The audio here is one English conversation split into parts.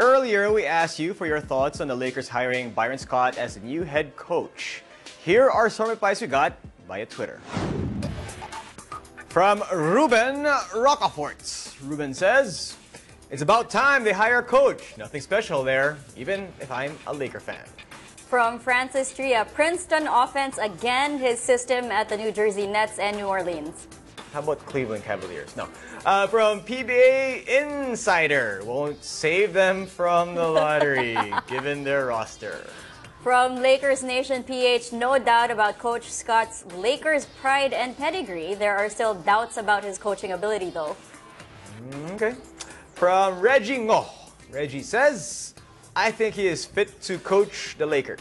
Earlier, we asked you for your thoughts on the Lakers hiring Byron Scott as the new head coach. Here are some replies we got via Twitter. From Ruben Rocafort. Ruben says, "It's about time they hire a coach. Nothing special there, even if I'm a Laker fan." From Francis Tria, Princeton offense again, his system at the New Jersey Nets and New Orleans. How about Cleveland Cavaliers? No. From PBA Insider, won't save them from the lottery, given their roster. From Lakers Nation PH, no doubt about Coach Scott's Lakers pride and pedigree. There are still doubts about his coaching ability, though. Okay. From Reggie Ngo, Reggie says, "I think he is fit to coach the Lakers."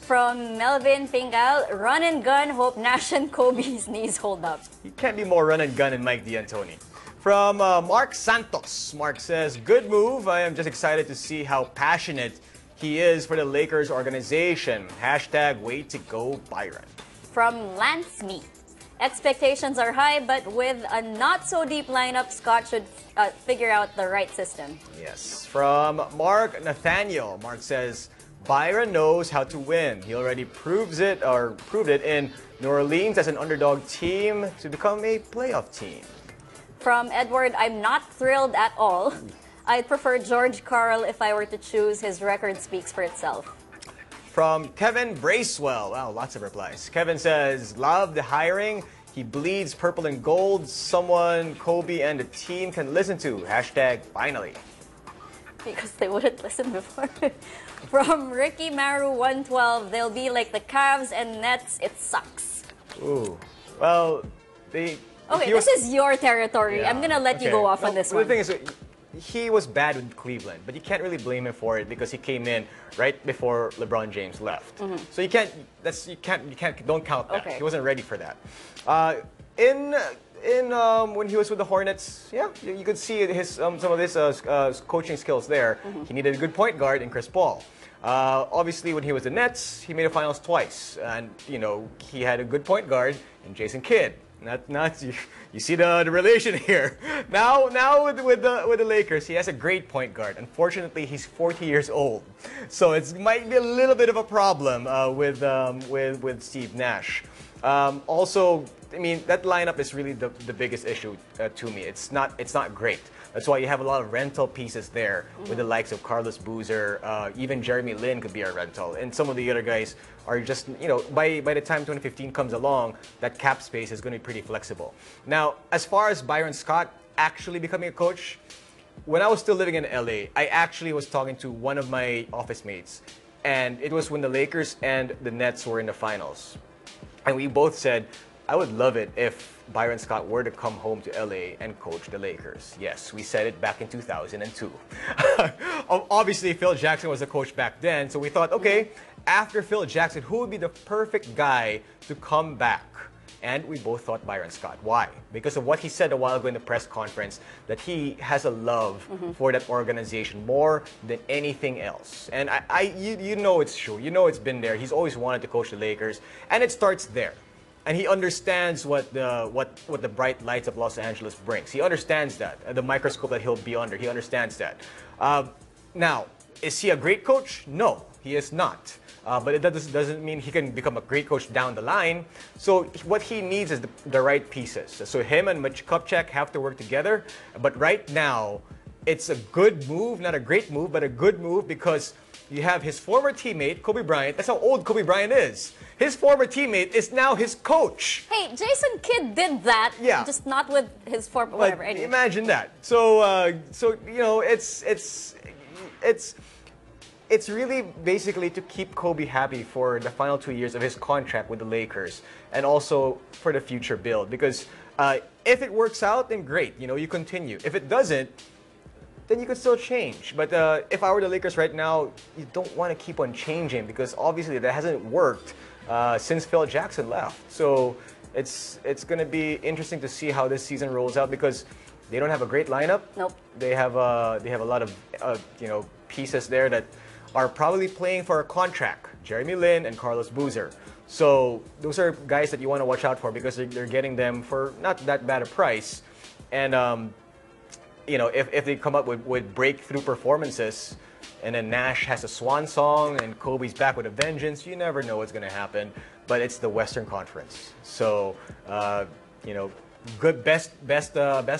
From Melvin Pingal, run and gun, hope Nash and Kobe's knees hold up. He can't be more run and gun than Mike D'Antoni. From Mark Santos, Mark says, "Good move. I am just excited to see how passionate he is for the Lakers organization. Hashtag way to go, Byron." From Lance Me, expectations are high, but with a not so deep lineup, Scott should figure out the right system. Yes. From Mark Nathaniel, Mark says, "Byron knows how to win. He already proved it in New Orleans as an underdog team to become a playoff team." From Edward, I'm not thrilled at all. I'd prefer George Karl if I were to choose. His record speaks for itself. From Kevin Bracewell, wow, lots of replies. Kevin says, "Love the hiring. He bleeds purple and gold. Someone Kobe and the team can listen to. Hashtag finally." Because they wouldn't listen before. From Ricky Maru 112, they'll be like the Cavs and Nets. It sucks. Ooh, well, they. Okay, this is your territory. Yeah, I'm gonna let you go off on this one. The thing is, he was bad with Cleveland, but you can't really blame him for it because he came in right before LeBron James left. So you can't. Don't count that. Okay. He wasn't ready for that. When he was with the Hornets, yeah, you could see his some of his coaching skills there. He needed a good point guard in Chris Paul. Obviously, when he was the Nets, he made the finals twice, and he had a good point guard in Jason Kidd. You see the relation here. Now with the Lakers, he has a great point guard. Unfortunately, he's 40 years old, so it might be a little bit of a problem with Steve Nash. Also, I mean, that lineup is really the biggest issue to me. It's not great. That's why you have a lot of rental pieces there with the likes of Carlos Boozer, even Jeremy Lin could be a rental, and some of the other guys are just, by the time 2015 comes along, that cap space is going to be pretty flexible. Now, as far as Byron Scott actually becoming a coach, when I was still living in LA, I actually was talking to one of my office mates, and it was when the Lakers and the Nets were in the finals. And we both said, I would love it if Byron Scott were to come home to LA and coach the Lakers. Yes, we said it back in 2002. Obviously, Phil Jackson was the coach back then, so we thought, okay, after Phil Jackson, who would be the perfect guy to come back? And we both thought Byron Scott. Why? Because of what he said a while ago in the press conference, that he has a love for that organization more than anything else. And you know it's true. You know it's been there. He's always wanted to coach the Lakers, and it starts there. And he understands what the bright lights of Los Angeles brings. He understands that, the microscope that he'll be under. He understands that. Now, is he a great coach? No, he is not. But it doesn't mean he can become a great coach down the line. So what he needs is the right pieces. So him and Mitch Kupchak have to work together. But right now, it's a good move, not a great move, but a good move because you have his former teammate, Kobe Bryant. That's how old Kobe Bryant is. His former teammate is now his coach. Hey, Jason Kidd did that, just not with his former, whatever. Anyway. Imagine that. So it's really basically to keep Kobe happy for the final 2 years of his contract with the Lakers, and also for the future build. Because if it works out, then great. You continue. If it doesn't, then you could still change. But if I were the Lakers right now, you don't want to keep on changing because obviously that hasn't worked since Phil Jackson left. So it's going to be interesting to see how this season rolls out because they don't have a great lineup. Nope. They have a lot of pieces there that are probably playing for a contract. Jeremy Lin and Carlos Boozer. So those are guys that you want to watch out for because they're getting them for not that bad a price. And you know, if they come up with breakthrough performances, and then Nash has a swan song and Kobe's back with a vengeance, you never know what's going to happen. But it's the Western Conference, so you know, good best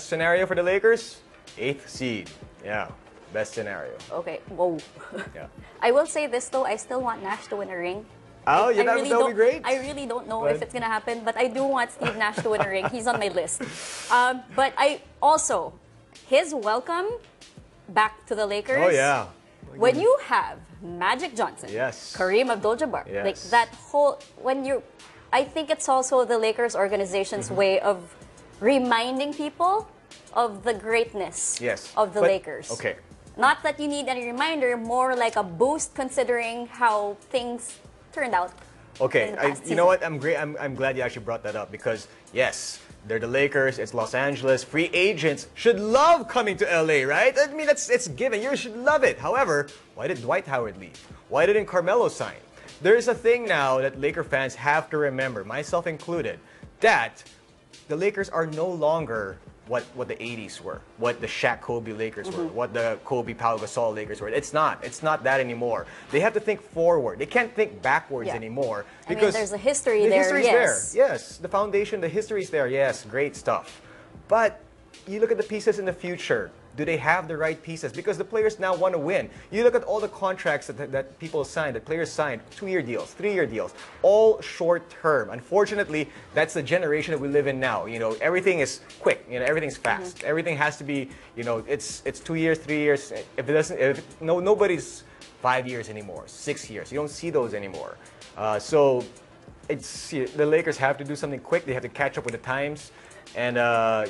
scenario for the Lakers, 8th seed. Yeah, best scenario. Okay. Whoa. Yeah. I will say this though. I still want Nash to win a ring. Oh, yeah, that would be great. I really don't know if it's gonna happen, but I do want Steve Nash to win a ring. He's on my list. But I also his welcome back to the Lakers. Oh yeah. When you have Magic Johnson, yes, Kareem Abdul-Jabbar, yes, like that whole I think it's also the Lakers organization's way of reminding people of the greatness of the Lakers. Okay. Not that you need any reminder, more like a boost considering how things turned out. Okay, you know what? I'm glad you actually brought that up because yes, they're the Lakers. It's Los Angeles. Free agents should love coming to LA, right? I mean, it's given. You should love it. However, why did Dwight Howard leave? Why didn't Carmelo sign? There's a thing now that Laker fans have to remember, myself included, that the Lakers are no longer what the 80s were, what the Shaq Kobe Lakers were, what the Kobe Pau Gasol Lakers were. It's not that anymore. They have to think forward. They can't think backwards anymore because I mean, there's a history the there. History's Yes. there. Yes, the foundation, the history's there. Yes, great stuff. But you look at the pieces in the future. Do they have the right pieces? Because the players now want to win. You look at all the contracts that people signed, that players signed, 2-year deals, 3-year deals, all short term. Unfortunately, that's the generation that we live in now. You know, everything is quick. You know, everything's fast. Everything has to be, you know, it's 2 years, 3 years. If it doesn't, nobody's 5 years anymore, 6 years. You don't see those anymore. So the Lakers have to do something quick. They have to catch up with the times. And I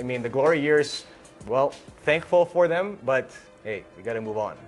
mean, the glory years, well, thankful for them, but hey, we got to move on.